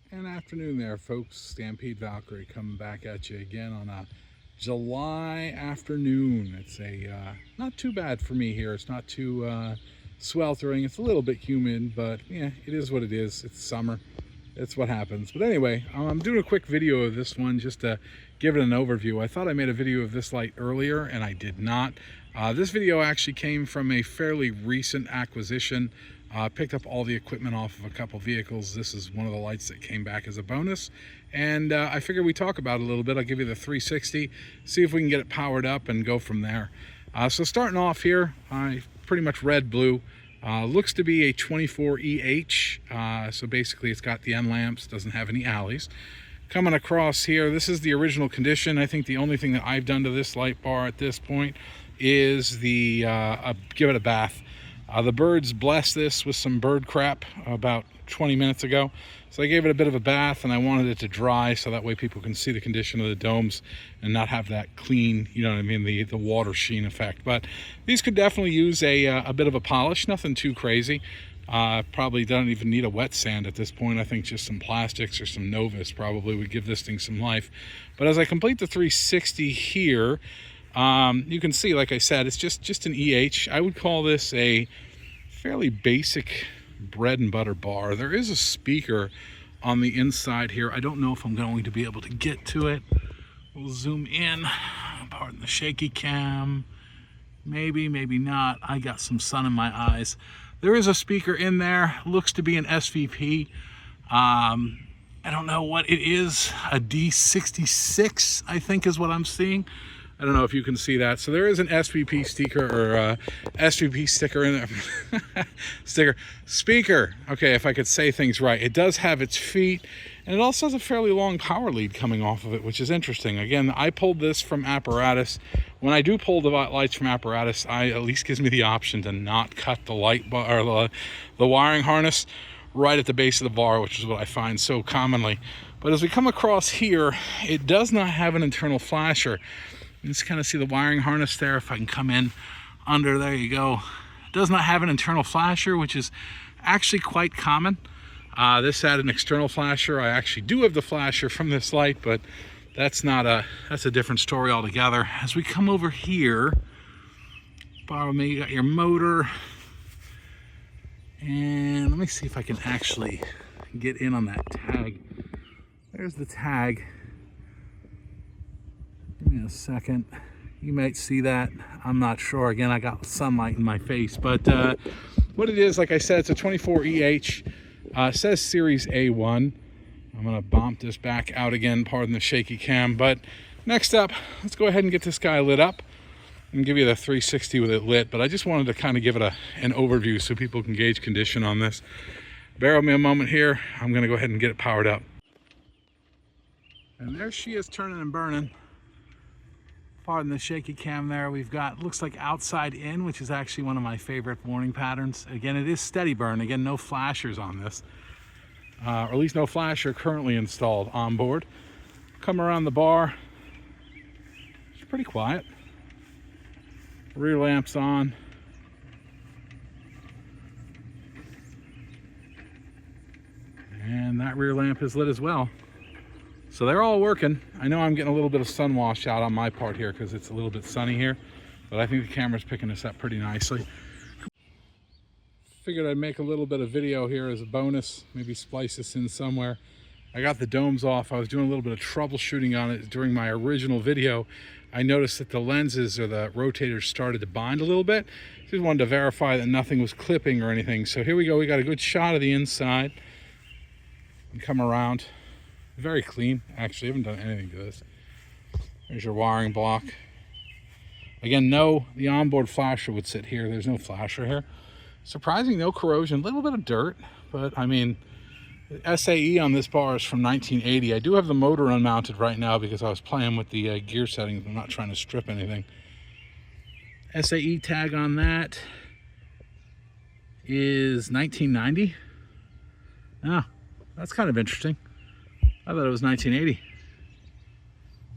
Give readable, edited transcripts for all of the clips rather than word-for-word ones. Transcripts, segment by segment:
And afternoon there, folks. Stampede Valkyrie coming back at you again on a July afternoon. It's not too bad for me here. It's not too sweltering. It's a little bit humid, but yeah, it is what it is. It's summer. It's what happens. But anyway, I'm doing a quick video of this one just to give it an overview. I thought I made a video of this light earlier, and I did not. This video actually came from a fairly recent acquisition. Picked up all the equipment off of a couple vehicles. This is one of the lights that came back as a bonus, and I figured we talk about it a little bit. I'll give you the 360, see if we can get it powered up and go from there. So starting off here, pretty much red blue. Looks to be a 24 EH, so basically it's got the end lamps, doesn't have any alleys. Coming across here, this is the original condition. I think the only thing that I've done to this light bar at this point is give it a bath. The birds blessed this with some bird crap about 20 minutes ago. So I gave it a bit of a bath, and I wanted it to dry so that way people can see the condition of the domes and not have that clean, you know what I mean, the water sheen effect. But these could definitely use a bit of a polish, nothing too crazy. Probably don't even need a wet sand at this point. I think just some plastics or some Novus probably would give this thing some life. But as I complete the 360 here, you can see, like I said, it's just an EH. I would call this a fairly basic bread and butter bar. There is a speaker on the inside here. I don't know if I'm going to be able to get to it. We'll zoom in. Pardon the shaky cam. Maybe, maybe not. I got some sun in my eyes. There is a speaker in there. Looks to be an SVP. I don't know what it is. A D66, I think, is what I'm seeing. I don't know if you can see that. So there is an SVP sticker or SVP sticker in there. Speaker. Okay, if I could say things right. It does have its feet, and it also has a fairly long power lead coming off of it, which is interesting. Again, I pulled this from apparatus. When I do pull the lights from apparatus, it at least gives me the option to not cut the light bar or the wiring harness right at the base of the bar, which is what I find so commonly. But as we come across here, it does not have an internal flasher. You just kind of see the wiring harness there. If I can come in under, there you go. It does not have an internal flasher, which is actually quite common. This had an external flasher. I actually do have the flasher from this light, but that's a different story altogether. As we come over here, borrow me, you got your motor. And let me see if I can actually get in on that tag. There's the tag. Give me a second. You might see that. I'm not sure. Again, I got sunlight in my face. But what it is, like I said, it's a 24 EH. It says Series A1. I'm going to bump this back out again. Pardon the shaky cam. But next up, let's go ahead and get this guy lit up and give you the 360 with it lit. But I just wanted to kind of give it an overview so people can gauge condition on this. Bear with me a moment here. I'm going to go ahead and get it powered up. And there she is, turning and burning. Pardon the shaky cam there. We've got, looks like outside in, which is actually one of my favorite warning patterns. Again, it is steady burn. Again, no flashers on this. Or at least no flasher currently installed on board. Come around the bar. It's pretty quiet. Rear lamp's on. And that rear lamp is lit as well. So they're all working. I know I'm getting a little bit of sun wash out on my part here because it's a little bit sunny here, but I think the camera's picking this up pretty nicely. Figured I'd make a little bit of video here as a bonus, maybe splice this in somewhere. I got the domes off. I was doing a little bit of troubleshooting on it during my original video. I noticed that the lenses or the rotators started to bind a little bit. Just wanted to verify that nothing was clipping or anything. So here we go. We got a good shot of the inside. And come around. Very clean, actually. I haven't done anything to this. There's your wiring block. Again, the onboard flasher would sit here. There's no flasher here. Surprising, no corrosion. A little bit of dirt, but I mean, SAE on this bar is from 1980. I do have the motor unmounted right now because I was playing with the gear settings. I'm not trying to strip anything. SAE tag on that is 1990. Ah, that's kind of interesting. I thought it was 1980.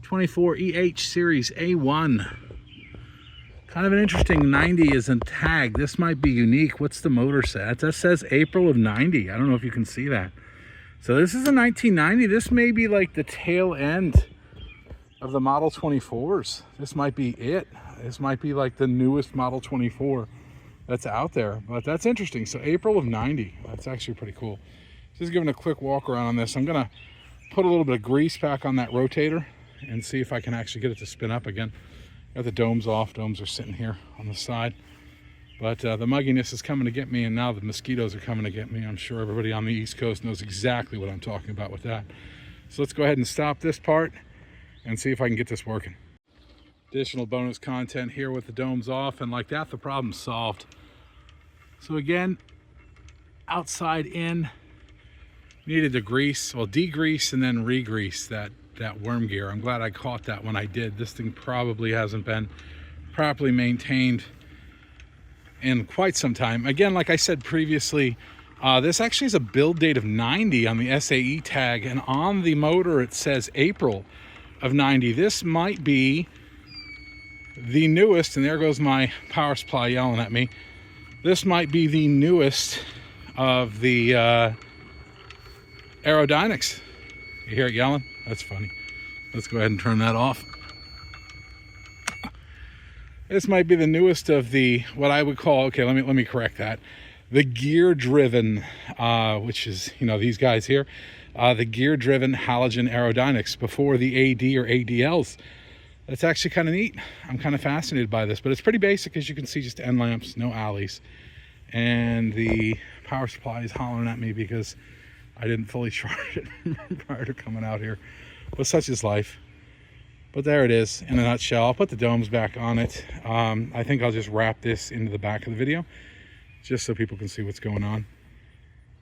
24 EH Series A1. Kind of an interesting 90 is a tag. This might be unique. What's the motor set? That says April of 90. I don't know if you can see that. So this is a 1990. This may be like the tail end of the Model 24s. This might be it. This might be like the newest Model 24 that's out there, but that's interesting. So April of 90, that's actually pretty cool. Just giving a quick walk around on this. I'm gonna put a little bit of grease back on that rotator and see if I can actually get it to spin up again. Got the domes off. Domes are sitting here on the side, but the mugginess is coming to get me, and now the mosquitoes are coming to get me. I'm sure everybody on the East Coast knows exactly what I'm talking about with that. So let's go ahead and stop this part and see if I can get this working. Additional bonus content here with the domes off, and like that, the problem's solved. So again, outside in, needed to grease, well, degrease and then re-grease that worm gear. I'm glad I caught that when I did. This thing probably hasn't been properly maintained in quite some time. Again, like I said previously, this actually is a build date of 90 on the SAE tag, and on the motor it says April of 90. This might be the newest, and there goes my power supply yelling at me. This might be the newest of the AeroDynics. You hear it yelling? That's funny. Let's go ahead and turn that off. This might be the newest of the, what I would call, okay, let me correct that. The gear-driven, which is, you know, these guys here, the gear-driven halogen AeroDynics before the AD or ADLs. That's actually kind of neat. I'm kind of fascinated by this, but it's pretty basic, as you can see, just end lamps, no alleys. And the power supply is hollering at me because I didn't fully charge it prior to coming out here. But such is life. But there it is in a nutshell. I'll put the domes back on it. I think I'll just wrap this into the back of the video just so people can see what's going on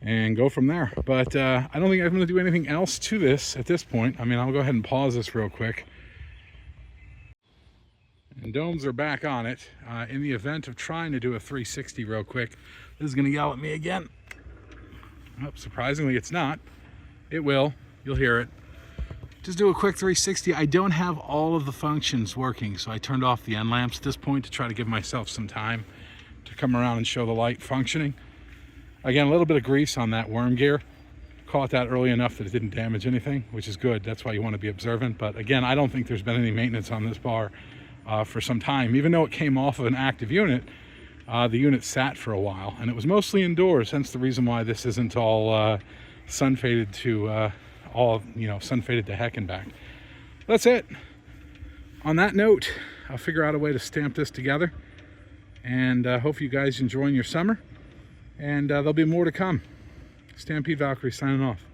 and go from there. But I don't think I'm going to do anything else to this at this point. I mean, I'll go ahead and pause this real quick. And domes are back on it. In the event of trying to do a 360 real quick, this is going to yell at me again. Oh, surprisingly, it's not. It will. You'll hear it. Just do a quick 360. I don't have all of the functions working, so I turned off the end lamps at this point to try to give myself some time to come around and show the light functioning. Again, a little bit of grease on that worm gear. Caught that early enough that it didn't damage anything, which is good. That's why you want to be observant. But again, I don't think there's been any maintenance on this bar for some time. Even though it came off of an active unit, the unit sat for a while, and it was mostly indoors, hence the reason why this isn't all sun faded to sun faded to heck and back. That's it. On that note, I'll figure out a way to stamp this together, and hope you guys enjoying your summer, and there'll be more to come. Stampede Valkyrie signing off.